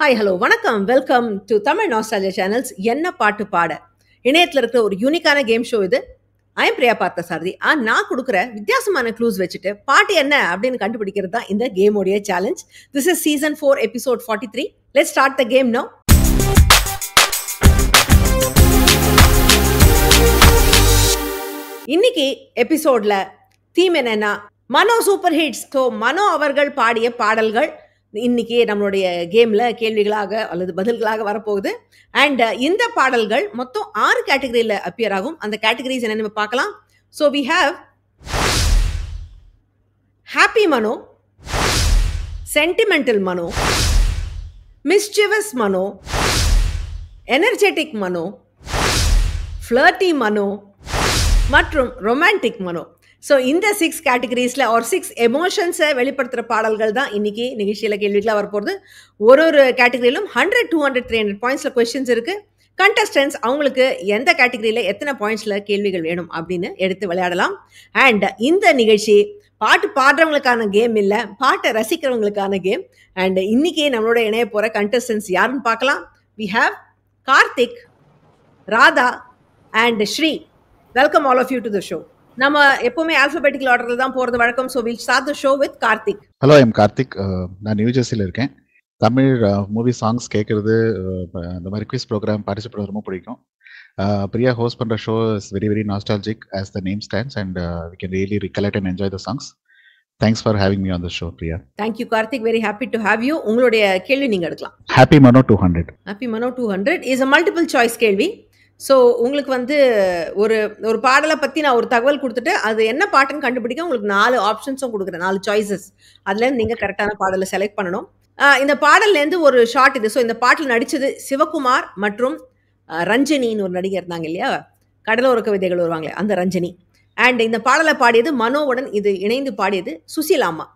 Hi hello வணக்கம் welcome to Tamil nostalgia channels. என்ன பாட்டு பாட இணையத்தில் இருக்கிற ஒரு யூனிக்கான கேம் ஷோ இது. I am Priya Parthasarathy. நான் கொடுக்குற வித்தியாசமான க்ளூஸ் வச்சுட்டு பாட்டு என்ன அப்படின்னு கண்டுபிடிக்கிறது தான் இந்த கேமோடைய challenge. This is season 4 episode 43. Let's start the game now. இன்னைக்கு எபிசோட்ல தீம் என்னன்னா Mano super hits. So Mano அவர்கள் பாடிய பாடல்கள் இன்னைக்கு நம்மளுடைய கேம்ல கேள்விகளாக அல்லது பதில்களாக வரப்போகுது. அண்ட் இந்த பாடல்கள் மொத்தம் 6 கேட்டகரியில அப்பியர் ஆகும். அந்த கேட்டகரிஸ் என்னன்னு பார்க்கலாம். So we have happy Mano, sentimental Mano, mischievous Mano, energetic Mano, flirty Mano மற்றும் ரொமான்டிக் மனோ. ஸோ இந்த 6 கேட்டகரிஸில் ஒரு 6 எமோஷன்ஸை வெளிப்படுத்துகிற பாடல்கள் தான் இன்னைக்கு நிகழ்ச்சியில் கேள்விகளாக வரப்போகுது. ஒரு கேட்டகரியிலும் 100, 200, 300 பாயிண்ட்ஸில் கொஸ்டின்ஸ் இருக்குது. கண்டஸ்டன்ஸ் அவங்களுக்கு எந்த கேட்டகரியில் எத்தனை பாயிண்ட்ஸில் கேள்விகள் வேணும் அப்படின்னு எடுத்து விளையாடலாம். அண்ட் இந்த நிகழ்ச்சி பாட்டு பாடுறவங்களுக்கான கேம் இல்லை, பாட்டை ரசிக்கிறவங்களுக்கான கேம். அண்ட் இன்னைக்கு நம்மளோட இணைய போகிற கண்டஸ்டன்ஸ் யாருன்னு பார்க்கலாம். We have Karthik, Radha and Sri. Welcome all of you to the show. நம்ம எப்பவுமே ஆல்பபெட்டிக்கல் ஆர்டர்ல தான் போறது வழக்கம். So we'll start the show with Karthik. Hello, I'm Karthik. நான் நியூ ஜெர்சியில் இருக்கேன். தமிழ் மூவி சாங்ஸ் கேட்குறது, இந்த மாதிரி குவிஸ் ப்ரோக்ராம் பார்ட்டிசிபேட் பண்ண ரொம்ப பிடிக்கும். பிரியா ஹோஸ்ட் பண்ணுற show is very very nostalgic as the name stands and we can really recollect and enjoy the songs. Thanks for having me on the show, Priya. Thank you Karthik, very happy to have you. உங்களுடைய கேள்வி நீங்க எடுக்கலாம். Happy Mano 200. Happy Mano 200 is a multiple choice கேள்வி. So உங்களுக்கு வந்து ஒரு ஒரு பாடலை பற்றி நான் ஒரு தகவல் கொடுத்துட்டு அது என்ன பாட்டுன்னு கண்டுபிடிக்க உங்களுக்கு 4 ஆப்ஷன்ஸும் கொடுக்குறேன், 4 சாய்ஸஸ். அதுலேருந்து நீங்கள் கரெக்டான பாடலை செலக்ட் பண்ணணும். இந்த பாடல்லேருந்து ஒரு ஷார்ட் இது. ஸோ இந்த பாட்டில் நடித்தது சிவகுமார் மற்றும் ரஞ்சனின்னு ஒரு நடிகர் இருந்தாங்க இல்லையா, கடலோர கவிதைகள் வருவாங்களே அந்த ரஞ்சனி. அண்ட் இந்த பாடலை பாடியது மனோவுடன் இது இணைந்து பாடியது சுசீலாம்மா.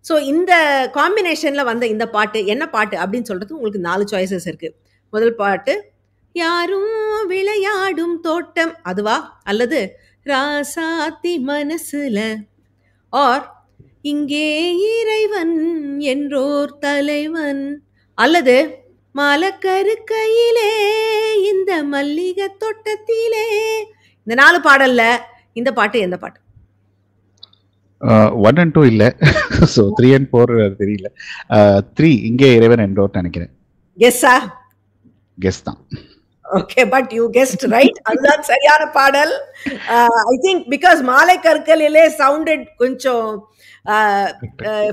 ஸோ இந்த காம்பினேஷனில் வந்த இந்த பாட்டு என்ன பாட்டு அப்படின்னு சொல்கிறது உங்களுக்கு 4 சாய்ஸஸ் இருக்குது. முதல் பாட்டு யாரும் விளையாடும் தோட்டம், அதுவா? அல்லது ராசாத்தி மனசுல, ஆர் இங்கே இறைவன் என்றோர் தலைவன், அல்லது மலக்கருக்கையிலே இந்த மல்லிகை தோட்டத்திலே. இந்த 4 பாடல்ல இந்த பாட்டு எந்த பாட்டு? 1 and 2 இல்லை. ஸோ 3 and 4 தெரியல. 3 இங்கே இறைவன் என்றோர் நினைக்கிறேன். கெஸ்ஸா? கெஸ் தான். Okay, but you guest right. அதுதான் சரியான பாடல். ஐ திங்க் பிகாஸ் மாலை கற்களிலே சவுண்டட் கொஞ்சம்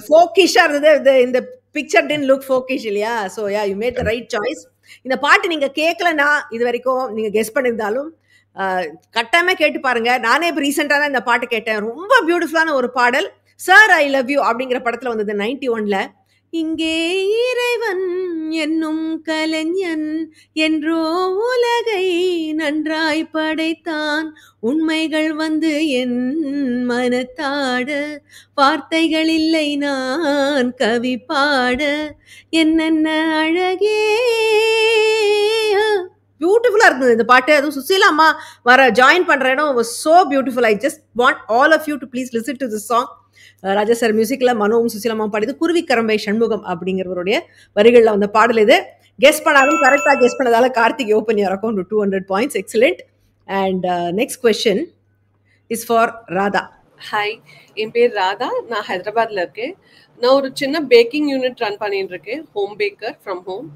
ஃபோக்கிஷா இருந்தது. இந்த பிக்சர் டிட் லுக் ஃபோக்கிஷ் இல்லையா? So yeah, you made the right choice. இந்த பாட்டு நீங்க கேட்கலன்னா இது வரைக்கும் நீங்க கெஸ் பண்ணியிருந்தாலும் கட்டாயமா கேட்டு பாருங்க. நானே இப்போ ரீசெண்டாக தான் இந்த பாட்டு கேட்டேன். ரொம்ப பியூட்டிஃபுல்லான ஒரு பாடல். சார் ஐ லவ் யூ அப்படிங்கிற படத்துல வந்தது 91ல. இங்கே இறைவன் என்னும் கலைஞன் என்றோ உலகை நன்றாய் படைத்தான், உண்மைகள் வந்து என் மனத்தாட, வார்த்தைகள் இல்லை நான் கவி பாட, என்னென்ன அழகே. பியூட்டிஃபுல்லா இருந்தது இந்த பாட்டு. அதுவும் சுசீலா அம்மா வர ஜாயின் பண்ற இடம் was so beautiful. I just want all of you to please listen to this song. Raja sir மியூசிக்ல மனோவும் சுசீலாமா பாடியது. குருவிக்கரம்பை சண்முகம் அப்படிங்கிறவருடைய வரிகளில் வந்த பாடல் இது. கெஸ் பண்ணாலும் கரெக்டாக கெஸ் பண்ணதால Karthik open your account 200 points. Excellent. And next question is for Radha. Hi, என் பேர் ராதா. நான் ஹைதராபாத்ல இருக்கேன். நான் ஒரு சின்ன பேக்கிங் யூனிட் ரன் பண்ணிட்டு இருக்கேன், home baker from home.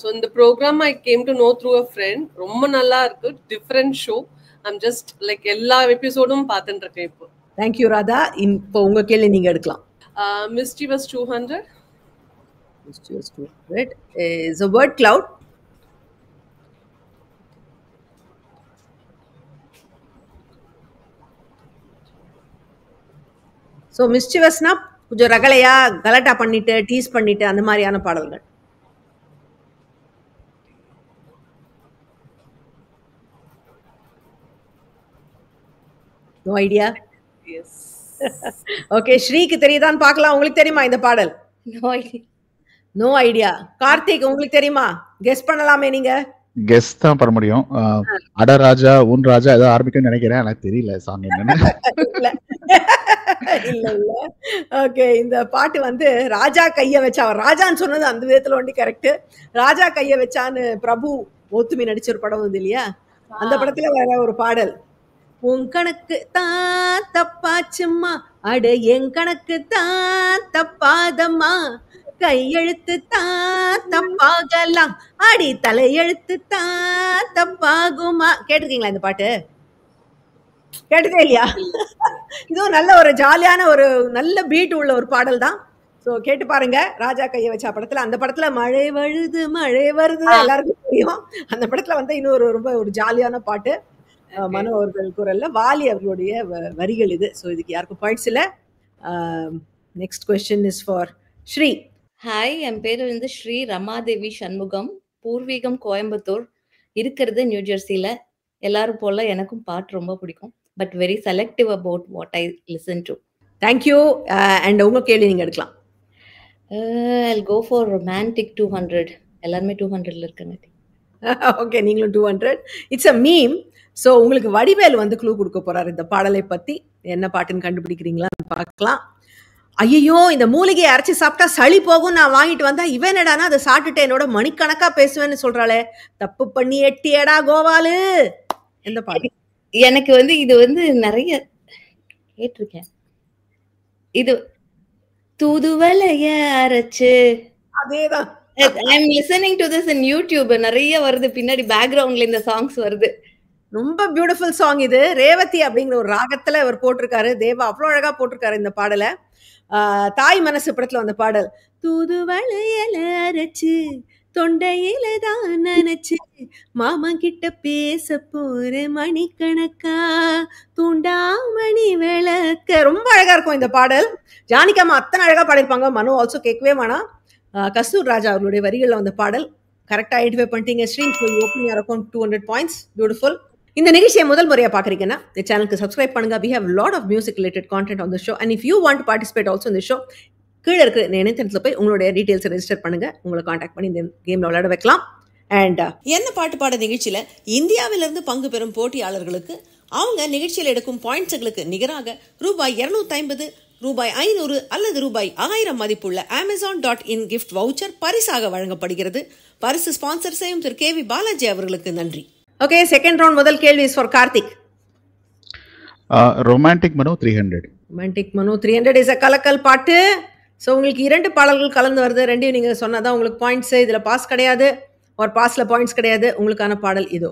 So இந்த programme I came to know through a friend. ரொம்ப நல்லா இருக்கு, different show. I'm just like எல்லா எபிசோடும் பார்த்துட்டு இருக்கேன் இப்போ. தேங்க்யூ ராதா. இப்போ உங்க கேள்வி நீங்க எடுக்கலாம். Mischievous 200. Mischievous 200 is a word cloud. So மிஸ்chievous-னா கொஞ்சம் ரகலையா கலாட்டா பண்ணிட்டு டீஸ் பண்ணிட்டு அந்த மாதிரியான பாடல்கள். No idea. எஸ். ஓகே, ஸ்ரீக்கு தெரியுதான்னு பார்க்கலாம். உங்களுக்கு தெரியுமா இந்த பாடல்? No idea. No idea. Karthik உங்களுக்கு தெரியுமா? கெஸ் பண்ணலாமே நீங்க. கெஸ் தான் பண்ண முடியும். அட ராஜா, உன் ராஜா ஏதோ ஆரம்பிக்கும்னு நினைக்கிறேன். எனக்கு தெரியல சாங் என்னன்னு. இல்ல. இல்ல, இல்ல. ஓகே. இந்த பாட்டு வந்து ராஜா கைய வச்சா, அவர் ராஜான்னு சொன்னது அந்த விதத்துல ஒண்டி கரெக்ட். ராஜா கைய வச்சான்னு பிரபு ஓத்துமி நடிச்ச ஒரு படம் வந்து இல்லையா, அந்த படத்துல வேற ஒரு பாடல். உன் கணக்கு தான் தப்பாச்சும்மா, அட என் கணக்கு தான் தப்பாதம்மா, கையெழுத்து தான் தப்பாகலாம், அடி தலையெழுத்து தான் தப்பாகுமா. கேட்டிருக்கீங்களா இந்த பாட்டு? கேட்டதே இல்லையா? இதுவும் நல்ல ஒரு ஜாலியான ஒரு நல்ல பீட் உள்ள ஒரு பாடல் தான். ஸோ கேட்டு பாருங்க. ராஜா கைய வச்சா படத்துல, அந்த படத்துல மழை வழுது மழை வருது எல்லாருக்கும் தெரியும். அந்த படத்துல வந்து இன்னொரு ரொம்ப ஒரு ஜாலியான பாட்டு. மனோ அவர்கள் குரல்ல வாலி அவர்களுடைய வரிகள் இது. ஸோ இதுக்கு யாருக்கும் பாயிண்ட்ஸ் இல்லை. Next question is for Sri. Hi, என் பேர் வந்து ஸ்ரீ ரமாதேவி சண்முகம். பூர்வீகம் கோயம்புத்தூர், இருக்கிறது நியூ ஜெர்சியில். எல்லாரும் போல எனக்கும் பாட்டு ரொம்ப பிடிக்கும், but very selective about what I listen to. Thank you. And உங்க கேள்வி நீங்கள் எடுக்கலாம். I'll go for romantic 200. எல்லாருமே 200ல இருக்காங்க. ஓகே, நீங்களும் 200. It's a meme. ஸோ உங்களுக்கு வடிவேல் வந்து க்ளூ கொடுக்க போறாரு இந்த பாடலை பற்றி. என்ன பாட்டுன்னு கண்டுபிடிக்கிறீங்களான்னு பார்க்கலாம். ஐயோ, இந்த மூலிகையை அரைச்சி சாப்பிட்டா சளி போகும், நான் வாங்கிட்டு வந்தா இவன் என்னடானா அதை சாப்பிட்டுட்டு என்னோட மணிக்கணக்கா பேசுவேன்னு சொல்றாளே, தப்பு பண்ணி எட்டியடா கோவாலு. எந்த பாட்டு? எனக்கு வந்து இது வந்து நிறைய கேட்டிருக்கேன். இது தூதுவளைய அரைச்சு, அதேதான். I'm listening to this in YouTube. நிறைய வருது பின்னாடி, பேக்ரவுண்ட்ல இந்த சாங்ஸ் வருது. ரொம்ப பியூட்டிஃபுல் சாங் இது. ரேவதி அப்படிங்கிற ஒரு ராகத்துல அவர் போட்டிருக்காரு. தேவா அவ்வளோ அழகா போட்டிருக்காரு இந்த பாடலை. தாய் மனசு படத்துல வந்த பாடல். தூதுவளையல அரைச்சு தொண்டையில தான் நினைச்சு மாமா கிட்ட பேச போற மணிக்கணக்கா தூண்டாமணி விளக்க. ரொம்ப அழகா இருக்கும் இந்த பாடல். ஜானிகாமா அத்தனை அழகா பாடிருப்பாங்க. மனோ ஆல்சோ கேட்கவே வேணாம். கஸ்தூர் ராஜா அவருடைய வரிகளில் வந்த பாடல். கரெக்டாக ஐடென்டிஃபை பண்ணிட்டீங்க Sri. So opening your account 200 points. Beautiful. இந்த நிகழ்ச்சியை முதல் முறையாக பார்க்குறீங்கன்னா இந்த சேனலுக்கு சப்ஸ்கிரைப் பண்ணுங்க. We have a lot of music related content on the show, and if you want to participate also in the show, கீழே இருக்கிற இந்த இணையதளத்தில் போய் உங்களுடைய டீட்டெயில்ஸை ரெஜிஸ்டர் பண்ணுங்க. உங்களை காண்டாக்ட் பண்ணி இந்த கேமில் விளையாட வைக்கலாம். அண்ட் என்ன பாட்டு பாட நிகழ்ச்சியில் இந்தியாவிலிருந்து பங்கு பெறும் போட்டியாளர்களுக்கு அவங்க நிகழ்ச்சியில் எடுக்கும் பாயிண்ட்ஸுகளுக்கு நிகராக ரூபாய் 250, ரூபாய் 500 அல்லது ரூபாய் 1000 மதிப்புள்ள Amazon.in gift voucher பரிசாக வழங்கப்படுகிறது. பரிசு ஸ்பான்சர் செய்யும் திரு KV பாலாஜி அவர்களுக்கு நன்றி. ஓகே, செகண்ட் ரவுண்ட் முதல் கேள்வி is for Karthik. Romantic Mano 300. Romantic Mano 300 is a கலக்கல் பாட்டு. ஸோ உங்களுக்கு 2 பாடல்கள் கலந்து வருது. ரெண்டையும் நீங்கள் சொன்னாதான் உங்களுக்கு பாயிண்ட்ஸ். இதில் பாஸ் கிடையாது, ஒரு பாஸில் பாயிண்ட்ஸ் கிடையாது. உங்களுக்கான பாடல் இதோ.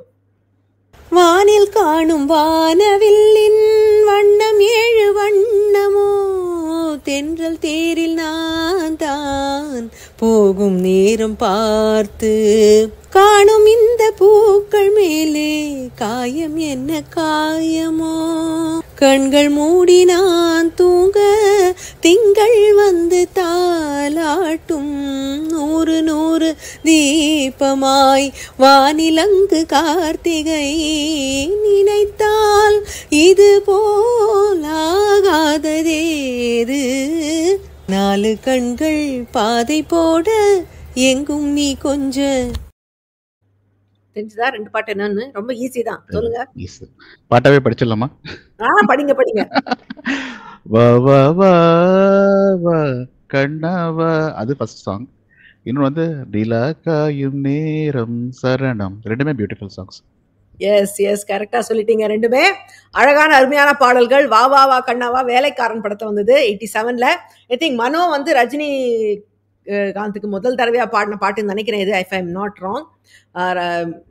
வானில் காணும் வானவில்லின் வண்ணம் 7 வண்ணமோ, தென்றல் தேரில் நான் தான் போகும் நேரம் பார்த்து காணும் இந்த பூக்கள் மேலே காயம் என்ன காயமோ, கண்கள் மூடி நான் தூங்க திங்கள் வந்து தாலாட்டும் 100 100 தீபமாய் வானிலங்கு கார்த்திகை நினைத்தால் இது போலாகாததேது, 4 கண்கள் பாதை போட எங்கும் நீ கொஞ்ச. தெரிஞ்சுதா 2 பாட்டு என்னன்னு? ரொம்ப ஈஸி தான். சொல்லுங்க. பாட்டாவே படிச்சிடலாமா? படிங்க படிங்க. வா வா வா வா கண்ணாவா, அது ஃபர்ஸ்ட் சாங். இன்னொன்று வந்து நிலா காயும் நேரம் சரணம். ரெண்டுமே பியூட்டிஃபுல் சாங்ஸ். எஸ் எஸ், கரெக்டா சொல்லிட்டீங்க. ரெண்டுமே அழகான அருமையான பாடல்கள். வா வா வா கண்ணாவா வேலைக்காரன் படத்தை வந்தது 87ல. ஐ திங்க் மனோ வந்து ரஜினி காந்துக்கு முதல் தடவையா பாடின பாட்டுன்னு நினைக்கிறேன் இது, if I am not wrong.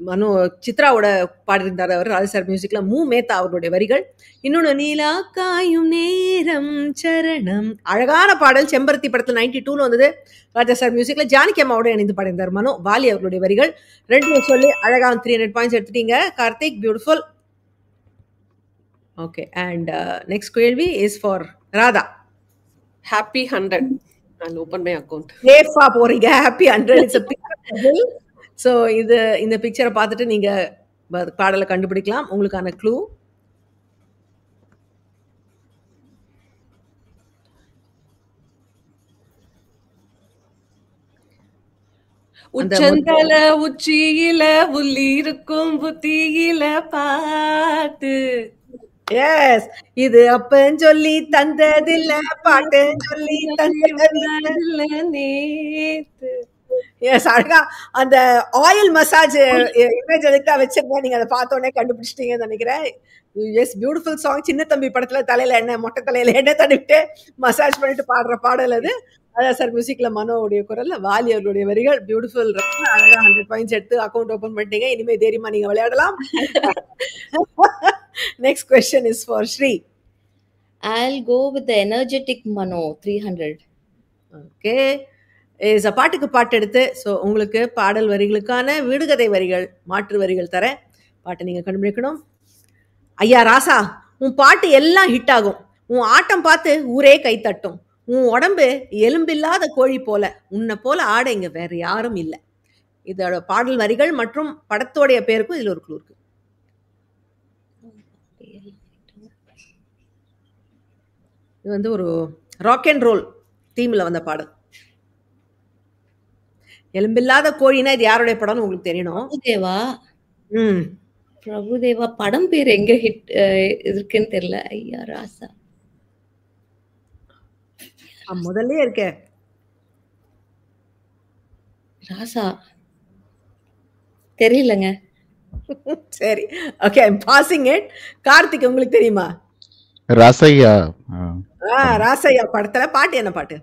Mano சித்ராவோட பாடியிருந்தார் அவர், ராஜா சார் மியூசிக்ல. மேத்தா அவருடைய வரிகள். இன்னொன்று நீலா காயும் நேரம் சரணம், அழகான பாடல். செம்பருத்தி படத்தில் 92ல வந்தது, ராஜா சார் மியூசிக்ல. ஜானகி அம்மாவோட இணைந்து பாடியிருந்தார் மனோ. வாலி அவர்களுடைய வரிகள். 2 சொல்லி அழகான 300 பாயிண்ட்ஸ் எடுத்துட்டீங்க Karthik. Beautiful. Okay, and next கேள்வி is for Radha. Happy 100. I'll open my account. சேஃபா போறீங்க. Happy 100 it's a picture. So இந்த பிக்சரை பார்த்துட்டு நீங்க பாடலை கண்டுபிடிக்கலாம். உங்களுக்கான க்ளூ, உச்சந்தல உச்சியில உள்ளி இருக்கும் புத்தியில பாட்டு. எஸ், இது அப்பன்னு சொல்லி தந்ததில்ல, பாட்டுன்னு சொல்லி தந்ததில்ல. நேத்து எஸ், அழகா அந்த ஆயில் மசாஜ் இமேஜ் எதுக்கா வச்சிருந்தேன், நீங்க அதை பார்த்த உடனே கண்டுபிடிச்சிட்டீங்கன்னு நினைக்கிறேன். Yes, beautiful song. Chinna Thambi படத்துல தலையில எண்ணெய், மொட்டை தலையில எண்ணெய் தடவிட்டு மசாஜ் பண்ணிட்டு பாடுற பாடல் அது. அதான் சார் மியூசிக்ல மனோவுடைய குரல்ல வாலி அவர்களுடைய வரிகள். பியூட்டிஃபுல். ரொம்ப அழகா 100 பாயிண்ட்ஸ் எடுத்து அக்கௌண்ட் ஓபன் பண்ணிட்டீங்க. இனிமே தைரியமா நீங்க விளையாடலாம். Next question is for Sri. I'll go with the energetic Mano 300. Okay, is a பாட்டுக்கு பாட்டு எடுத்து ஸோ உங்களுக்கு பாடல் வரிகளுக்கான விடுகதை வரிகள், மாற்று வரிகள் தரேன். பாட்டை நீங்கள் கண்டுபிடிக்கணும். ஐயா ராசா, உன் பாட்டு எல்லாம் ஹிட் ஆகும். உன் ஆட்டம் பார்த்து ஊரே கைத்தட்டும். உன் உடம்பு எலும்பில்லாத கோழி போல, உன்னை போல ஆட இங்க வேற யாரும் இல்லை. இதோட பாடல் வரிகள் மற்றும் படத்தோடைய பேருக்கும் இதுல ஒரு க்ளூ இருக்கு. இது வந்து ஒரு ராக் அண்ட் ரோல் தீம்ல வந்த பாடல். எலும்பில்லாத கோழினா இது யாருடைய படம்னு உங்களுக்கு தெரியணும். பிரபுதேவா. ம், பிரபுதேவா படம் பேர் எங்க ஹிட் இருக்குன்னு தெரியல. ஐயா ராசா முதல்ல இருக்கே ராசா தெரியலங்க. சரி, okay, I am passing it. Karthik, உங்களுக்கு தெரியுமா? ராசையா. ராசையா படத்துல பாட்டு என்ன பாட்டு?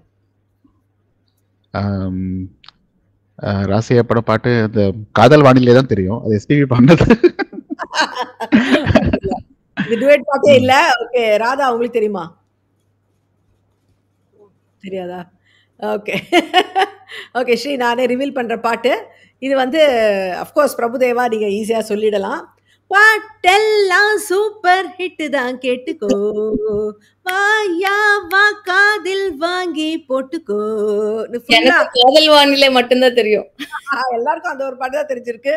ராசையா படம் பாட்டு அந்த காதல் வானிலே தான் தெரியும். அது எஸ்பிபி பண்ணது. இது டுயட் பாட்டே இல்ல. ஓகே, ராதா உங்களுக்கு தெரியுமா? தெரியாதா? ஓகே. ஓகே ஸ்ரீ, நானே ரிவீல் பண்ற பாட்டு இது வந்து அஃப்கோர்ஸ் பிரபுதேவா. நீங்க ஈஸியா சொல்லிடலாம். பாட்டெல்லாம் சூப்பர் ஹிட் தான், கேட்டுக்கோ. வாயா வா காதில் வாங்கி போட்டுக்கோ. காதல் வானிலை மட்டும்தான் தெரியும். எல்லாருக்கும் அந்த ஒரு பாட்டு தான் தெரிஞ்சிருக்கு.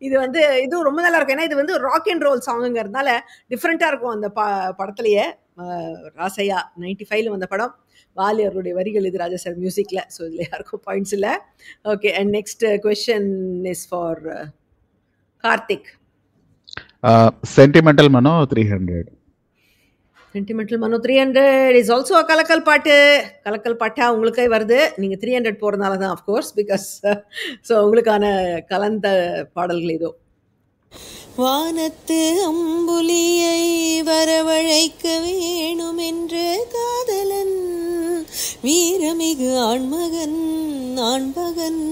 இது வந்து இதுவும் ரொம்ப நல்லா இருக்கும். ஏன்னா இது வந்து ராக் அண்ட் ரோல் சாங்குங்கிறதுனால டிஃப்ரெண்டா இருக்கும் அந்த படத்துலயே. ராசையா 95ல வந்த படம். வாலி அவருடைய வரிகள் இது, ராஜா சார் மியூசிக்ல. ஸோ இதுல யாருக்கும் பாயிண்ட்ஸ் இல்லை. Okay, and next question is for Karthik. Sentimental Mano 300. Sentimental Mano 300 is also கலக்கல் பாட்டு. கலக்கல் பாட்டா உங்களுக்கே வருது. நீங்க 300 போறதுனால தான் அஃப்கோர்ஸ், பிகாஸ் ஸோ உங்களுக்கான கலந்த பாடல்கள் இதோ. வானத்து அம்புலியை வரவழைக்க வேணும் என்று காதலன், வீரமிகு ஆண்மகன் ஆண்மகன்,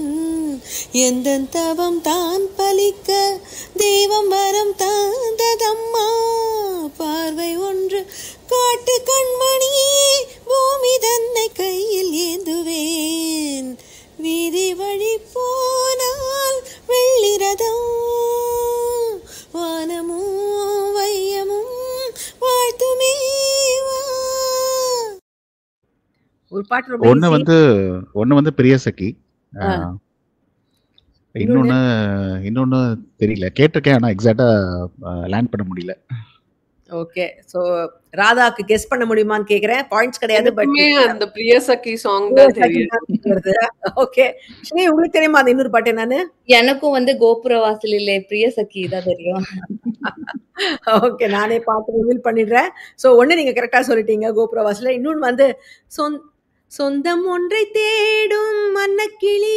எந்த தவம் தான் பலிக்க தெய்வம் வரம் தந்ததம்மா. பார்வை ஒன்று காட்டு கண்மணி, பூமி தன்னை கையில் ஏந்துவேன். வீதி வழி போனால் வெள்ளிரதம், வானமும் வையமும் வாழ்த்துமே. ஒரு பாட்டு ரொம்ப ஒன்னு வந்து பிரியசகி. இன்னொன்னு தெரியல, கேட்டிருக்கேன் ஆனா எக்ஸாக்ட்டா லேண்ட் பண்ண முடியல. ஓகே, சோ ராதாக்கு கெஸ் பண்ண முடியுமான்னு கேக்குறேன். பாயிண்ட்ஸ் கிடையாது, பட் அந்த பிரியசகி சாங் தான் தெரியும். ஓகே ஸ்ரீ, உங்களுக்கு தெரியுமா அந்த இன்னொரு பாட்டு என்னன்னு? எனக்கும் வந்து கோபுர வாசலிலே பிரியசகி தான் தெரியும். ஓகே, நானே பாட்டு ரிவீல் பண்ணிடுறேன். சோ ஒண்ணு நீங்க கரெக்டா சொல்லிட்டீங்க, கோபுர வாசல்ல. இன்னொன்னு வந்து சொந்தம் ஒன்றை தேடும் மன்னக்கிளி,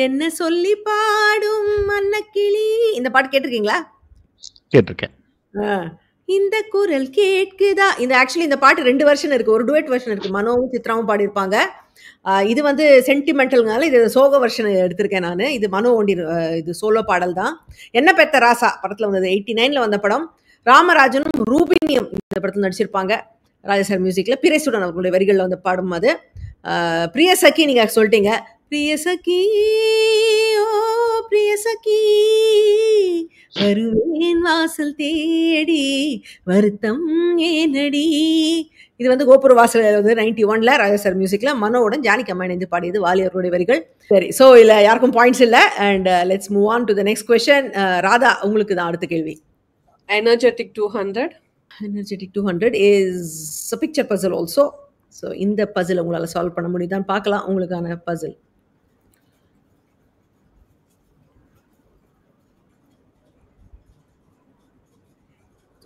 என்ன சொல்லி பாடும் மன்னக்கிளி. இந்த பாட்டு கேட்டிருக்கீங்களா? கேட்டிருக்கேன். இந்த குரல் கேட்குதா. இந்த ஆக்சுவலி இந்த பாட்டு 2 வெர்ஷன் இருக்கு. ஒரு டுவெட் வெர்ஷன் இருக்கு, மனோவும் சித்ராவும் பாடியிருப்பாங்க. இது வந்து சென்டிமெண்டல்னால இது சோக வெர்ஷன் எடுத்திருக்கேன் நான். இது மனோ ஒண்டி, இது சோலோ பாடல் தான். என்ன பெத்த ராசா படத்துல வந்தது, 89ல வந்த படம். ராமராஜனும் ரூபினியும் இந்த படத்துல நடிச்சிருப்பாங்க. ராஜசார் மியூசிக்ல பிரேசுடன் அவர்களுடைய வரிகளில் வந்து பாடும் அது. பிரியசகி நீங்க சொல்லிட்டீங்க. பிரியசகி ஓ பிரியசகி, வருவேன் வாசல் தேடி வருத்தம் ஏனடி. இது வந்து கோபுர வாசல் வந்து 91ல ராஜசார் மியூசிக்ல மனோவுடன் ஜானகி அம்மா இணைந்து பாடியது, வாலி அவர்களுடைய வரிகள். சரி, ஸோ இல்ல யாருக்கும் பாயிண்ட்ஸ் இல்லை. And let's move on to the next question. Radha, உங்களுக்கு தான் அடுத்த கேள்வி. Energetic 200. Energetic 200 is a picture puzzle also. So இந்த puzzle உங்களால சால்வ் பண்ண முடியுதான்னு பார்க்கலாம். உங்களுக்கான puzzle.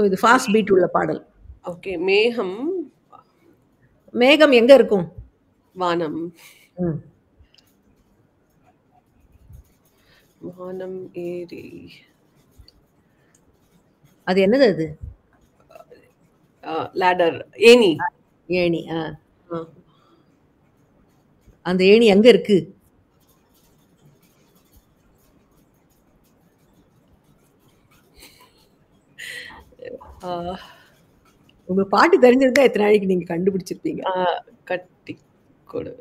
இது ஃபாஸ்ட் பீட் உள்ள பாடல். ஓகே. மேகம் மேகம் எங்க இருக்கும்? வானம் ம். வானம் ஏரி அது என்னது அது? லேடர் ஏணி. ஏணி. ஆ. அந்த ஏணி எங்க இருக்கு? ஆ, உங்க பாட்டு தெரிஞ்சிருந்தா எத்தனை நாளைக்கு நீங்க கண்டுபிடிச்சிருப்பீங்க. கட்டி கொடு.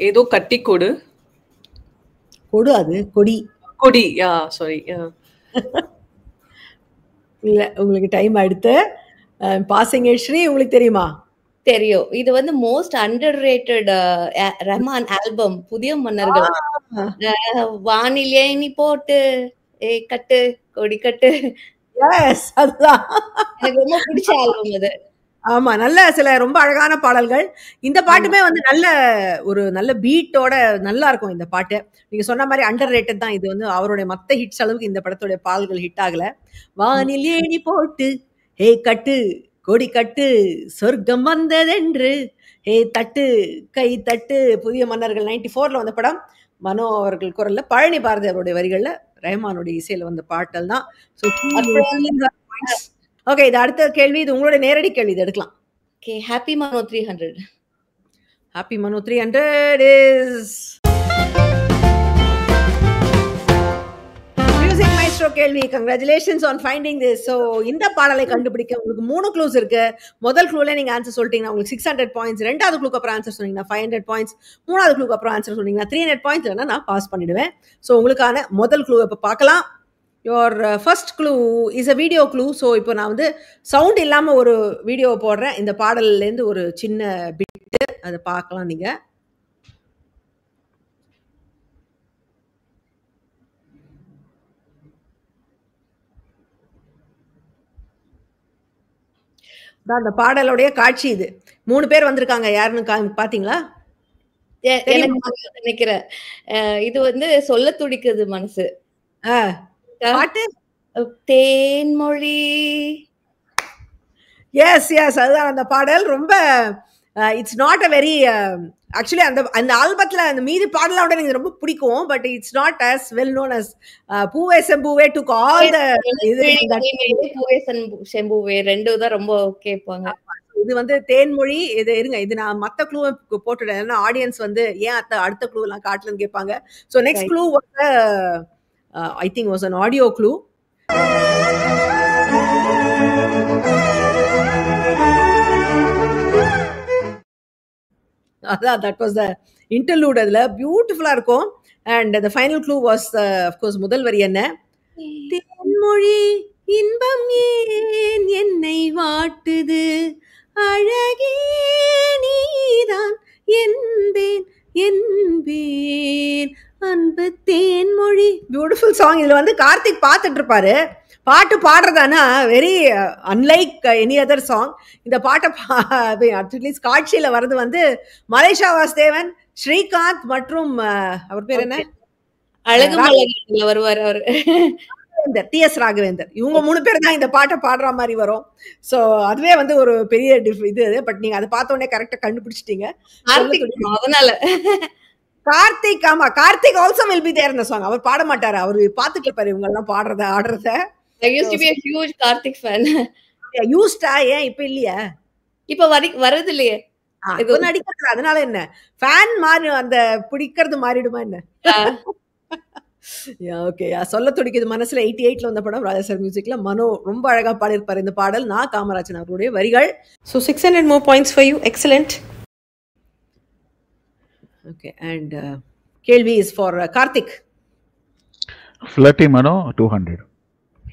ஏதோ கட்டி கொடு. கொடு அது கொடி. கொடி. சாரி. இல்ல உங்களுக்கு டைம் ஆயிடுத்து. பாசிங் ஸ்ரீ உங்களுக்கு தெரியுமா? தெரியும். இது வந்து most under rated Rahman album புதிய மன்னர்கள். வானில் ஏணி போட்டு கட்டு கொடி கட்டு. எஸ், அதுதான். எனக்கு ரொம்ப பிடிச்ச ஆல்பம் அது. ஆமா, நல்ல சில ரொம்ப அழகான பாடல்கள். இந்த பாட்டுமே வந்து நல்ல பீட்டோட நல்லா இருக்கும் இந்த பாட்டு. நீங்க சொன்ன மாதிரி அண்டர் ரேட்டட் தான். இது வந்து அவருடைய மத்த ஹிட்ஸ் அளவுக்கு இந்த படத்துடைய பாடல்கள் ஹிட் ஆகல. வானில் ஏணி போட்டு ஹே கட்டு கொடி கட்டு சொர்க்கம் வந்ததென்று ஹே தட்டு கை தட்டு. புதிய மன்னர்கள் 94ல வந்த படம். மனோ அவர்கள் குரல்ல, பழனி பாரதி அவருடைய வரிகள்ல, ரஹ்மானுடைய இசையில வந்த பாட்டல் தான். ஓகே, இது அடுத்த கேள்வி. இது உங்களுடைய நேரடி கேள்வி. இது எடுக்கலாம். Okay, happy Mano 300. Happy Mano 300 is music maestro கேள்வி. Congratulations on finding this. So இந்த பாடலை கண்டுபிடிக்க உங்களுக்கு 3 க்ளூஸ் இருக்கு. முதல் க்ளூல நீங்க ஆன்சர் சொல்லிட்டீங்கன்னா உங்களுக்கு 600 பாயிண்ட்ஸ். ரெண்டாவது க்ளூக்கு அப்புறம் ஆன்சர் சொன்னீங்கன்னா 500 பாயிண்ட்ஸ். மூணாவது க்ளூக்கு அப்புறம் ஆன்சர் சொன்னீங்கன்னா 300 பாயிண்ட்ஸ். இல்லைன்னா நான் பாஸ் பண்ணிடுவேன். ஸோ உங்களுக்கான முதல் க்ளூ இப்போ பார்க்கலாம். Your first clue is a video clue. So இப்போ நான் வந்து சவுண்ட் இல்லாமல் ஒரு வீடியோ போடுறேன். இந்த பாடல்லேருந்து ஒரு சின்ன பிட்டு அதை பார்க்கலாம் நீங்கள். அந்த பாடலுடைய காட்சி இது. 3 பேர் வந்திருக்காங்க. யாருன்னு பாத்தீங்களா? நினைக்கிறேன். இது வந்து சொல்ல துடிக்குது மனசு. பாட்டு தேன்மொழி. எஸ் எஸ், அதுதான் அந்த பாடல். ரொம்ப it's not a very actually அந்த ஆல்பத்தில் அந்த மீதி பாடலோட எனக்கு ரொம்ப பிடிக்கும். But it's not as well known as பூவே செம்பூவே டு கால் த இது. பூவே செம்பூவே ரெண்டு தான் ரொம்ப கேட்பாங்க. இது வந்து தேன்மொழி. இது இருங்க, இது நான் மற்ற க்ளூ போட்டுட்டேன். ஏன்னா ஆடியன்ஸ் வந்து ஏன் அடுத்த க்ளூ எல்லாம் காட்டலன்னு கேட்பாங்க. ஸோ நெக்ஸ்ட் க்ளூ வந்து I think was an audio clue. அதான் that was the interlude. அதுல பியூட்டிஃபுல்லா இருக்கும். and the final clue was of course முதல் வரி என்ன? தேன்மொழி இன்பம் ஏன் என்னை வாட்டுது, அழகே நீதான் என்பேன் என்பேன் அன்பு தேன்மொழி. Beautiful song. இதுல வந்து கார்த்திக் பார்த்துட்டு இருப்பாரு. பாட்டு பாடுறதானா very unlike any other song. இந்த பாட்டை அட்லீஸ்ட் காட்சியில வர்றது வந்து மலேஷா வாசுதேவன், ஸ்ரீகாந்த் மற்றும் அவர் பேர் என்ன, அழகு வருவார் அவரு, டி.எஸ். ராகவேந்தர். இவங்க 3 பேர் தான் இந்த பாட்டை பாடுற மாதிரி வரும். ஸோ அதுவே வந்து ஒரு பெரிய இது. பட் நீங்க அதை பார்த்த உடனே கரெக்டா கண்டுபிடிச்சிட்டீங்க. அதனால கார்த்திக், ஆமா, Karthik also will be there இந்த சாங். அவர் பாட மாட்டாரு, அவர் பார்த்துட்டு இருப்பாரு இவங்க எல்லாம் பாடுறத ஆடுறத. I used to be a huge Karthik fan. யூஸ்டா? ஏன் இப்ப இல்லையா? இப்ப வரது இல்லையே. இது நடிக்கிறது. அதனால என்ன ஃபேன் மாறி அந்த பிடிக்கிறது மாறிடுமா என்ன? ஓகே, சொல்ல துடிக்குது மனசுல 88ல வந்த படம். ராஜா சார் மியூசிக்ல மனோ ரொம்ப அழகா பாடியிருப்பாரு இந்த பாடல். நான் காமராஜன் அவருடைய வரிகள். So 600 more points for you. Excellent. Okay, and கேள்வி is for Karthik. Flirty Mano 200.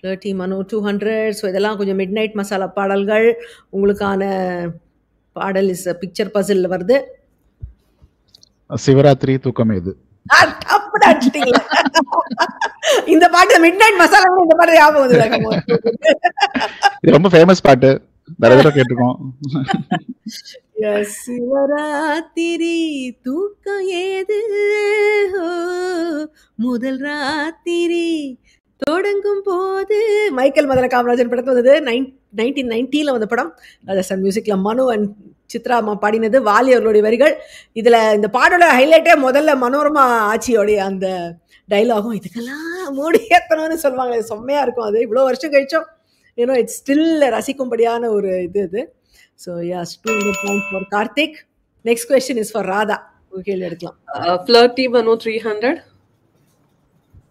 Flirty Mano 200. So இதெல்லாம் கொஞ்சம் மிட் நைட் மசாலா பாடல்கள். உங்களுக்கான பாடல் இஸ் பிக்சர் பசில் வருது. சிவராத்திரி தூக்கம் எது? இந்த பாட்டு மிட் நைட் மசாலா. இந்த பாட்டு ஞாபகம் வந்து ரொம்ப ஃபேமஸ் பாட்டு, நிறைய தடவை கேட்டிருக்கோம். சிவராத்திரி தூக்கம் ஏது, முதல் ராத்திரி தொடங்கும் போது மைக்கேல் மதன காமராஜன் படத்துல வந்தது 1990 வந்த படம். ராஜாசார் மியூசிக்ல மனு அண்ட் சித்ரா அம்மா பாடினது, வாலி அவர்களுடைய வரிகள். இதுல இந்த பாடோட ஹைலைட்டே முதல்ல மனோரமா ஆட்சியோடைய அந்த டைலாகும், இதுக்கெல்லாம் மூடி ஏத்தணும்னு சொல்லுவாங்க. செம்மையா இருக்கும். அது இவ்வளோ வருஷம் கழிச்சோம் இட்ஸ் ஸ்டில் ரசிக்கும்படியான ஒரு இது. So yes 200 points for Karthik. Next question is for Radha. ஒரு கேள்வி எடுக்கலாம். Flirty Manu 300.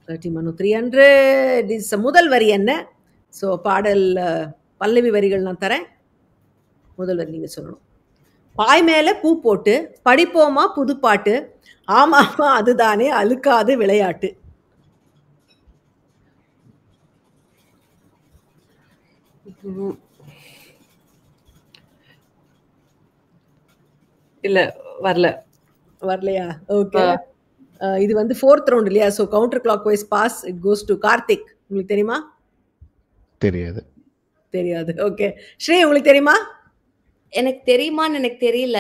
30 மனு 300 இஸ் முதல் வரி என்ன? ஸோ பாடல் பல்லவி வரிகள் நான் தரேன். முதல் வரி நீங்கள் சொல்லணும். பாய் மேலே பூ போட்டு படிப்போமா புதுப்பாட்டு, ஆமாமா அதுதானே அழுக்காது விளையாட்டு. இல்ல வரலையா? ஓகே. இது வந்து 4th ரவுண்ட் இல்லையா? So counter clockwise pass. It goes to Karthik. உங்களுக்கு தெரியுமா? தெரியாது. ஓகே. ஸ்ரீ உங்களுக்கு தெரியுமா? எனக்கு தெரியுமான்னு எனக்கு தெரியல.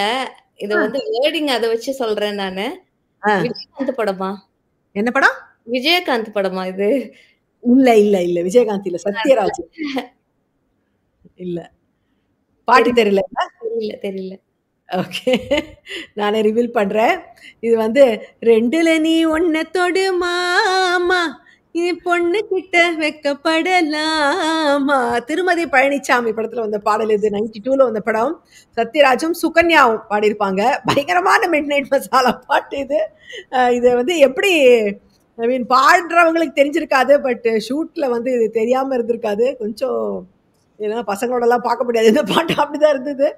இத வந்து வேர்டிங் அத வச்சு சொல்றேன் நானு. விஜயகாந்த் படமா? என்ன படம்? விஜயகாந்த் படமா இது? இல்ல விஜயகாந்த் இல்ல, சத்யராஜ். இல்ல, பாட்டு தெரியல. தெரியல. ஓகே, நானே ரிவீல் பண்றேன். இது வந்து 2ல நீ 1 தொடு மாமா, இது பொண்ணு கிட்ட வெக்கப்படலாமா. திருமதி பழனிசாமி படத்துல வந்த பாடல் இது. 92ல வந்த படம். சத்யராஜும் சுகன்யாவும் பாடியிருப்பாங்க. பயங்கரமான மிட் நைட் மசாலா பாட்டு இது. இது வந்து எப்படி பாடுறவங்களுக்கு தெரிஞ்சிருக்காது, பட் ஷூட்ல வந்து இது தெரியாம இருந்திருக்காது. கொஞ்சம் ஏன்னா பசங்களோடலாம் பார்க்க முடியாது இந்த பாட்டு. அப்படிதான் இருந்தது.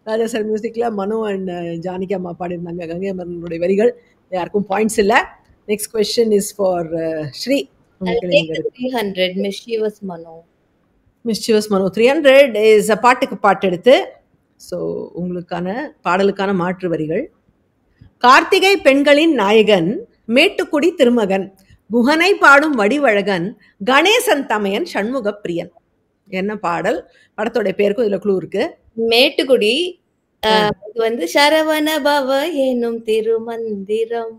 ராஜாசார் மியூசிக்ல மனு அண்ட் ஜானகி அம்மா பாடியிருந்தாங்க. கங்கை அமரனுடைய வரிகள். யாருக்கும் பாயிண்ட்ஸ் இல்லை. Next question is for Sri. 300 mischievous Mano 300 is பாட்டுக்கு பாட்டு எடுத்து. ஸோ உங்களுக்கான பாடலுக்கான மாற்று வரிகள். கார்த்திகை பெண்களின் நாயகன், மேட்டுக்குடி திருமகன், குஹனை பாடும் வடிவழகன், கணேசன் தமையன், சண்முக பிரியன். என்ன பாடல்? படத்தோட பேருக்கும் இதுல க்ளூ இருக்கு. மேட்டுக்குடி. இது வந்து சரவண பவ என்னும் திருமந்திரம்.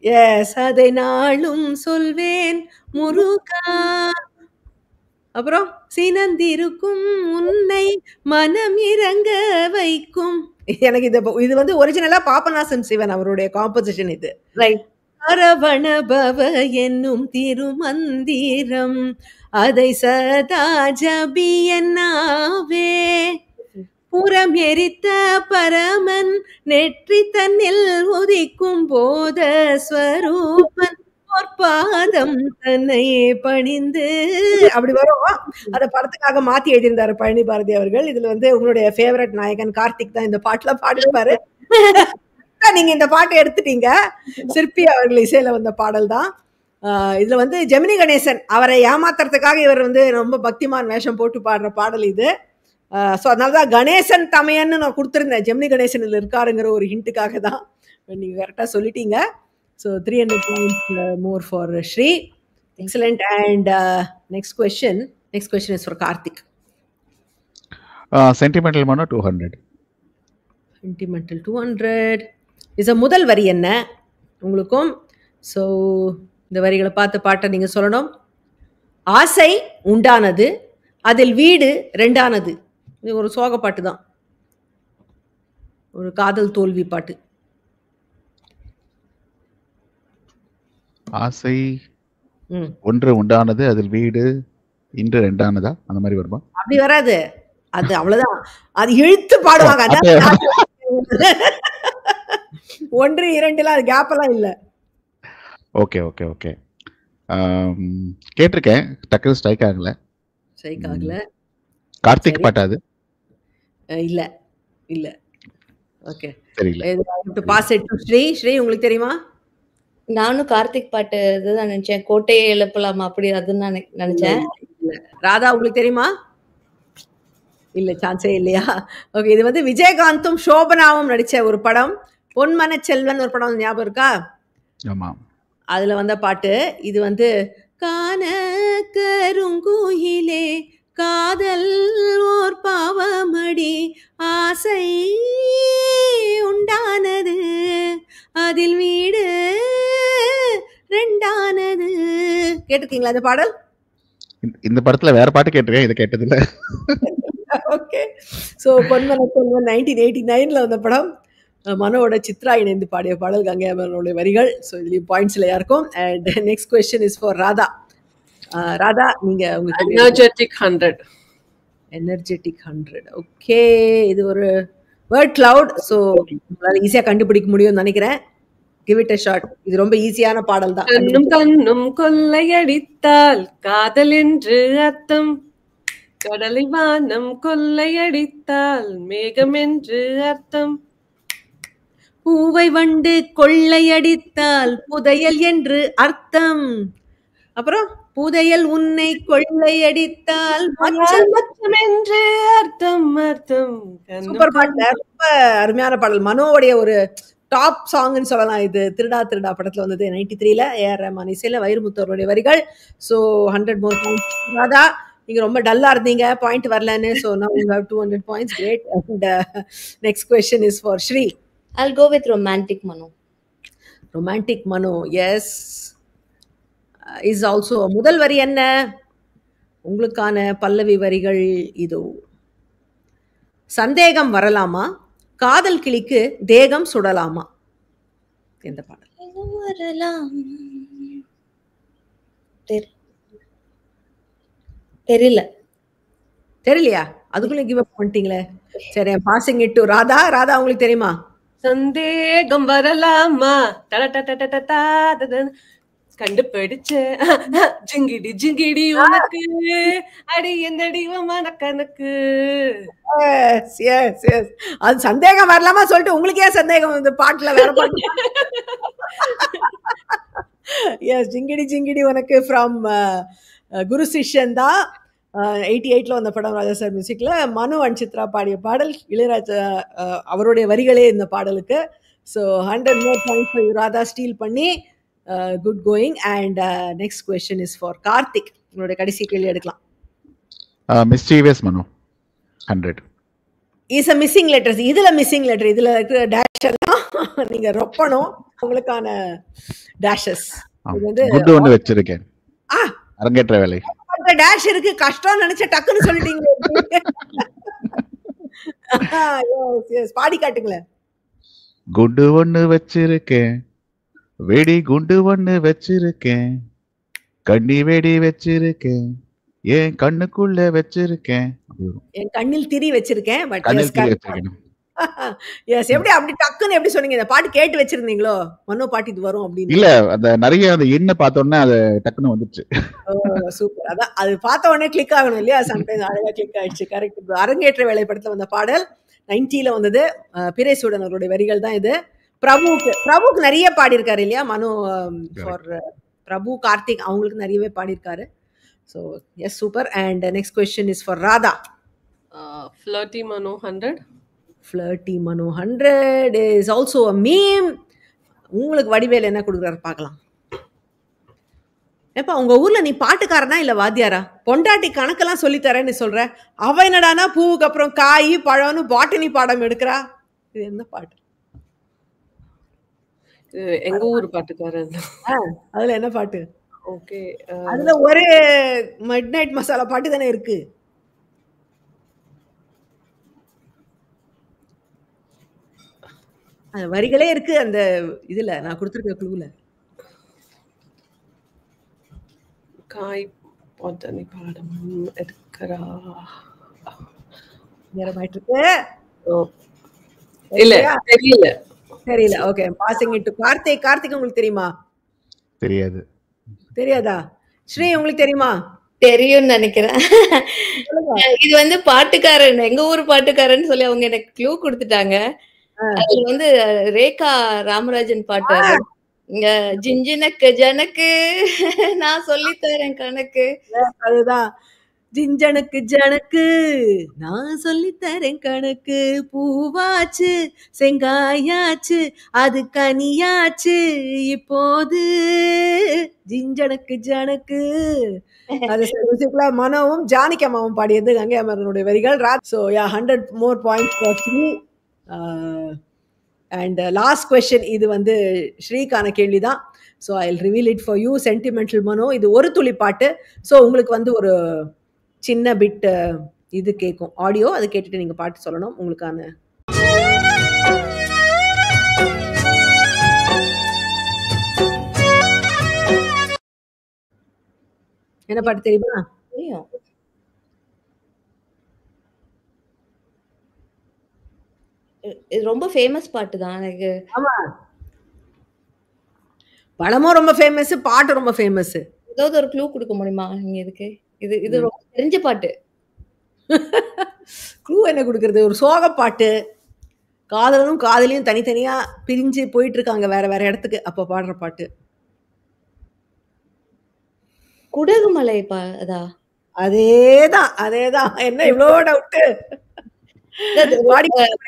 எஸ், அதை நாளும் சொல்வேன் முருகா. அப்புறம் சீனந்திருக்கும் உன்னை மனம் இறங்க வைக்கும். எனக்கு இது வந்து ஒரிஜினலா பாபநாசம் சிவன் அவருடைய காம்போசிஷன் இது. ரைட். சரவண பவ என்னும் திருமந்திரம், அதை சதா ஜபியன்னாவே, புறம் எரித்த பரமன் நெற்றி தன்னில் உதிக்கும் போத ஸ்வரூபன் பாதம் தன்னை பணிந்து. அப்படி வரும். அத படத்துக்காக மாத்தி எழுதியிருந்தாரு பழனி பாரதி அவர்கள். இதுல வந்து உங்களுடைய ஃபேவரட் நாயகன் கார்த்திக் தான் இந்த பாட்டுல பாடிருப்பாரு. நீங்க இந்த பாட்டை எடுத்துட்டீங்க. சிற்பி அவர்கள் இசையில வந்த பாடல் தான். இதுல வந்து ஜெமினி கணேசன் அவரை ஏமாத்துறதுக்காக இவர் வந்து ரொம்ப பக்திமான் வேஷம் போட்டு பாடுற பாடல் இது. ஸோ அதனாலதான் கணேசன் தமையன்னு நான் கொடுத்துருந்தேன். ஜெமினி கணேசன் இதுல இருக்காருங்கிற ஒரு ஹிண்ட்டுக்காக தான். நீங்க கரெக்டா சொல்லிட்டீங்க. So 300 points more for Shri. Excellent. And next question is for Karthik. Sentimental Manu 200. Sentimental 200 is a முதல் வரி என்ன உங்களுக்கும்? ஸோ இந்த வரிகளை பார்த்து பாட்டை நீங்க சொல்லணும். ஆசை உண்டானது, அதில் வீடு ரெண்டானது. இது ஒரு சோக பாட்டு தான், ஒரு காதல் தோல்வி பாட்டு. ஆசை ஒன்று உண்டானது, அதில் வீடு இன்று ரெண்டானதா, அந்த மாதிரி வருமா? அப்படி வராது. அது அவ்வளவுதான். அது இழுத்து பாடுவாங்க. ஒன்று இரண்டுலாம் அது கேப் எல்லாம் இல்ல. Okay okay okay. கேட்டிருக்கேன், டக்குனு ஸ்ட்ரைக் ஆகல. கார்த்திக் பாட்டா அது? இல்ல இல்ல. ஓகே, தெரியல. Pass it to Sri. உங்களுக்கு தெரியுமா? நானும் கார்த்திக் பாட்டு இதுதான் நினைச்சேன். கோட்டையை எழுப்பலாமா, அப்படி அதுன்னு நான் நினைச்சேன். ராதா உங்களுக்கு தெரியுமா? இல்ல, சான்ஸே இல்லையா? ஓகே, இது வந்து விஜயகாந்தும் சோபனாவும் நடிச்ச ஒரு படம். பொன்மன செல்வன் ஒரு படம், ஞாபகம் இருக்கா? ஆமா, அதுல வந்த பாட்டு இது. வந்து கான கருங்குயிலே காதல் ஓர் பாவமடி, ஆசை உண்டானது, அதில் வீடு ரெண்டானது. கேட்டிருக்கீங்களா இந்த பாடல்? இந்த படத்துல வேற பாட்டு கேட்டிருக்கேன், இதை கேட்டதில்ல. ஓகே. ஸோ பொன்மன செல்வன் 1989ல வந்த படம். மனோட சித்ரா இணைந்து பாடிய பாடல், கங்கை அமரனுடைய வரிகள். ஸோ இதுலேயும் பாயிண்ட்ஸில் யாருக்கும். And next question is for Radha. Radha, நீங்கள் உங்களுக்கு எனர்ஜெட்டிக் 100. எனர்ஜெட்டிக் 100. ஓகே, இது ஒரு வேர்ட் கிளவுட். ஸோ உங்களால் ஈஸியாக கண்டுபிடிக்க முடியும்னு நினைக்கிறேன். Give it a shot. இது ரொம்ப ஈஸியான பாடல் தான். கண்ணும் கண்ணும் கொள்ளையடித்தால் காதல் என்று அர்த்தம், கடலை வானம் கொள்ளையடித்தால் மேகம் என்று அர்த்தம். பூவை வண்டு கொள்ளையடித்தால் புதையல் என்று அர்த்தம். அப்புறம் புதையல் உன்னை கொள்ளையடித்தால் மச்சம் என்று அர்த்தம் அர்த்தம். சூப்பர் பாட்டு, ரொம்ப அருமையான பாடல். மனோவுடைய ஒரு டாப் சாங்னு சொல்லலாம் இது. திருடா திருடா படத்துல வந்தது 93ல. ஏஆர் ரஹ்மான் இசையில, வைரமுத்துவருடைய வரிகள். So 100 more points. ராதா, நீங்க ரொம்ப டல்லா இருந்தீங்க, பாயிண்ட் வரலன்னு. So now you have 200 points. Great. And next question is for Shri. I'll go with romantic Mano. Romantic Mano, yes. Is also முதல் வரி என்ன? உங்களுக்கான பல்லவி வரிகள் இதோ. சந்தேகம் வரலாமா, காதல் கிளிக்கு தேகம் சுடலாமா. எந்த பாடல்? தெரியல. தெரியலையா? அதுக்குள்ள கிவ் அப் பண்ணிட்டீங்களே. சரி, passing it to Radha. Radha, உங்களுக்கு தெரியுமா? சந்தேகம் வரலாமா, கண்டுபிடிச்ச ஜிங்கிடி ஜிங்கிடி உனக்கு அடி என்னடி மனக்கணக்கு. அது சந்தேகம் வரலாமா சொல்லிட்டு உங்களுக்கு ஏன் சந்தேகம் இந்த பாட்டுல? வேற பாட்டு. எஸ், ஜிங்கிடி ஜிங்கிடி உனக்கு ஃப்ரம் குரு சிஷ்யன் தான். 88ல வந்த படம், ராஜா சார் மியூசிக்ல. மனு அண்ட் சித்ரா பாடிய பாடல், இளையராஜா அவருடைய வரிகளே இந்த பாடலுக்கு. So 100 more points for Radha, steal பண்ணி. Good going. And next question is for Karthik. உங்களுடைய கடைசி கேள்வி எடுக்கலாம். Mischievous Mano 100 is a missing letters. இதுல மிஸ்ஸிங் லெட்டர், இதுல இருக்கிற டேஷ் எல்லாம் நீங்க ரொப்பணும். உங்களுக்கான டேஷஸ் இது வந்து குட் ஒன்னு வச்சிருக்கேன், அரங்கேற்ற வேலை. டேஷ் இருக்கு, கஷ்டம் நினைச்ச டக்குன்னு சொல்லிட்டீங்க. பாடி காட்டுங்களேன். குண்டு ஒண்ணு வச்சிருக்கேன், வெடி குண்டு ஒண்ணு வச்சிருக்கேன், கண்ணி வெடி வச்சிருக்கேன், என் கண்ணுக்குள்ள வச்சிருக்கேன், என் கண்ணில் திரி வச்சிருக்கேன். பட் கண்ணில் திரி வச்சிருக்கேன். எஸ், எப்படி அப்படி டக்குன்னு எப்படி சொன்னீங்க? இந்த பாட்டு கேட்டு வச்சிருந்தீங்களோ, மனோ பாட்டு இது வரும் அப்படின்னு? இல்ல, அந்த நிறைய அந்த என்ன பார்த்தோன்னே அது டக்குன்னு வந்துச்சு. சூப்பர். அதான் அது பார்த்த உடனே கிளிக் ஆகணும் இல்லையா? சம்டைம்ஸ் அழகா கிளிக் ஆயிடுச்சு. கரெக்ட். அரங்கேற்ற வேலை படத்துல வந்த பாடல், 90ல வந்தது. பிரேசூடன் அவருடைய வரிகள் தான் இது. பிரபுக்கு நிறைய பாடியிருக்காரு இல்லையா மனு? ஃபார் பிரபு, கார்த்திக் அவங்களுக்கு நிறையவே பாடியிருக்காரு. So yes, super. And next question is for Radha. Flirty Mano 100. Flirty Mano 100 is also a meme. உங்களுக்கு வடிவேல் என்ன கொடுக்குறாரு பார்க்கலாம். ஏப்பா, உங்க ஊர்ல நீ பாட்டுக்காரனா இல்ல வாத்தியாரா? பொண்டாட்டி கணக்கெல்லாம் சொல்லித்தரேன்னு சொல்ற, அவ என்னடானா பூவுக்கு அப்புறம் காய் பழம்னு பாட்டனி பாடம் எடுக்கிறா. இது என்ன பாட்டு? எங்க ஊர் பாட்டுக்காரன். அதுல என்ன பாட்டு? ஓகே, அதுல ஒரு மிட் நைட் மசாலா பாட்டு தானே இருக்கு. அந்த வரிகளே இருக்கு அந்த இதுல, நான் கொடுத்துருக்க குழுல. காய் பாட்டனி பாடம் எடுக்கிறா. நேரமாயிட்டு இருக்கு. இல்ல, தெரியல. தெரியல. Okay, passing it to Karthik. Karthik, உங்களுக்கு தெரியுமா? தெரியாது. தெரியாதா? ஸ்ரீ, உங்களுக்கு தெரியுமா? தெரியும்னு நினைக்கிறேன். இது வந்து பாட்டுக்காரன், எங்க ஊர் பாட்டுக்காரன்னு சொல்லி அவங்க எனக்கு க்ளூ கொடுத்துட்டாங்க. அதுல வந்து ரேகா ராமராஜன் பாட்டு, இங்க ஜிஞ்சினக்கு ஜனக்கு நான் சொல்லித்தரேன் கணக்கு. அதுதான், ஜிஞ்சனுக்கு ஜனக்கு நான் சொல்லித்தரேன் கணக்கு, பூவாச்சு செங்காயாச்சு அது கனியாச்சு இப்போது ஜிஞ்சனுக்கு ஜனக்கு. அது மியூசிக்ல மனோவும் ஜானகி அம்மாவும் பாடியது, கங்கை அமரனுடைய வரிகள். So 100 more points for me. And last question, இது வந்து ஸ்ரீக்கான கேள்வி தான். So I will reveal it for you. Sentimental Mano, இது ஒரு துளி பாட்டு. ஸோ உங்களுக்கு வந்து ஒரு சின்ன பிட் இது கேட்கும், ஆடியோ. அது கேட்டுட்டு நீங்கள் பாட்டு சொல்லணும். உங்களுக்கான என்ன பாட்டு தெரியுமா? தெரியும். இது ரொம்ப ஃபேமஸ் பாட்டு தான் எனக்கு. ஆமா, படமும் ரொம்ப ஃபேமஸ், பாட்டு ரொம்ப ஃபேமஸ். ஏதாவது ஒரு க்ளூ கொடுக்க முடியுமா நீங்க இதுக்கு? இது இது ரொம்ப தெரிஞ்ச பாட்டு. க்ளூ என்ன கொடுக்கறது? ஒரு சோக பாட்டு. காதலனும் காதலியும் தனித்தனியா பிரிஞ்சு போயிட்டு இருக்காங்க வேற வேற இடத்துக்கு, அப்ப பாடுற பாட்டு. குடகுமலை அதா? அதேதான் அதேதான். என்ன இவ்வளோ டவுட்டு?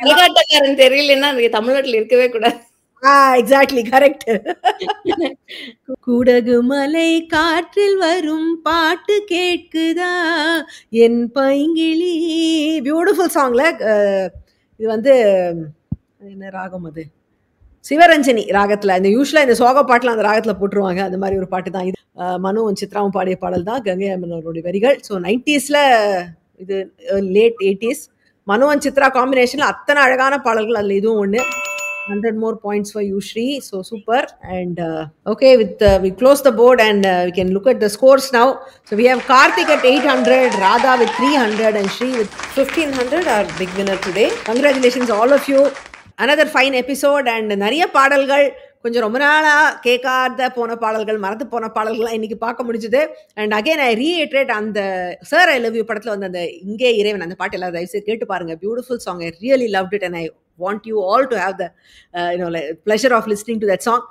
கரகாட்டக்காரன் தெரியலன்னா தமிழ்நாட்டுல இருக்கவே கூடாது. Exactly, correct. குடகுமலை காற்றில் வரும் பாட்டு கேட்குதா என் பைங்கிளி. பியூட்டிஃபுல் சாங்ல. இது வந்து என்ன ராகம்? அது சிவரஞ்சனி ராகத்துல. இந்த யூஸ்வலா இந்த சோக பாட்டுல அந்த ராகத்துல போட்டுருவாங்க. அந்த மாதிரி ஒரு பாட்டு தான் இது. மனுவும் சித்ராவும் பாடிய பாடல் தான், கங்கை அம்மன் அவருடைய வரிகள். ஸோ 90sல, இது லேட் 80s, மனு அண்ட் சித்ரா காம்பினேஷன்ல அத்தனை அழகான பாடல்கள். அதில் இதுவும் ஒன்று. 100 more points for you, Shri. So super. And okay, we close the board and we can look at the scores now. So we have Karthik at 800, Radha with 300 and Shri with 1500, our big winner today. Congratulations all of you. Another fine episode and நிறைய பாடல்கள், கொஞ்சம் ரொம்ப நாளாக கேட்காத போன பாடல்கள், மறந்து போன பாடல்கள்லாம் இன்னைக்கு பார்க்க முடிஞ்சுது. அண்ட் அகெயின் ஐ ரீஇட்ரேட், அந்த சார் ஐ லவ் யூ படத்தில் வந்து அந்த இங்கே இறைவன் அந்த பாட்டு எல்லாரும் தயவுசெய்து கேட்டு பாருங்க. Beautiful song. I really loved it and I want you all to have the pleasure of listening to that song.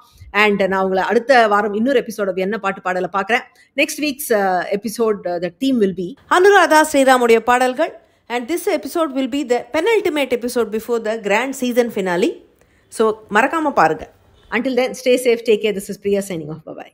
And நான் உங்களை அடுத்த வாரம் இன்னொரு எபிசோட் என்ன பாட்டு பாடலை பார்க்குறேன். Next week's episode the theme will be Anuradha ஸ்ரீராமுடைய பாடல்கள். And this episode will be the penultimate episode before the grand season finale. So, மறக்காம பாருங்க. Until then, stay safe, take care. This is Priya signing off. Bye-bye.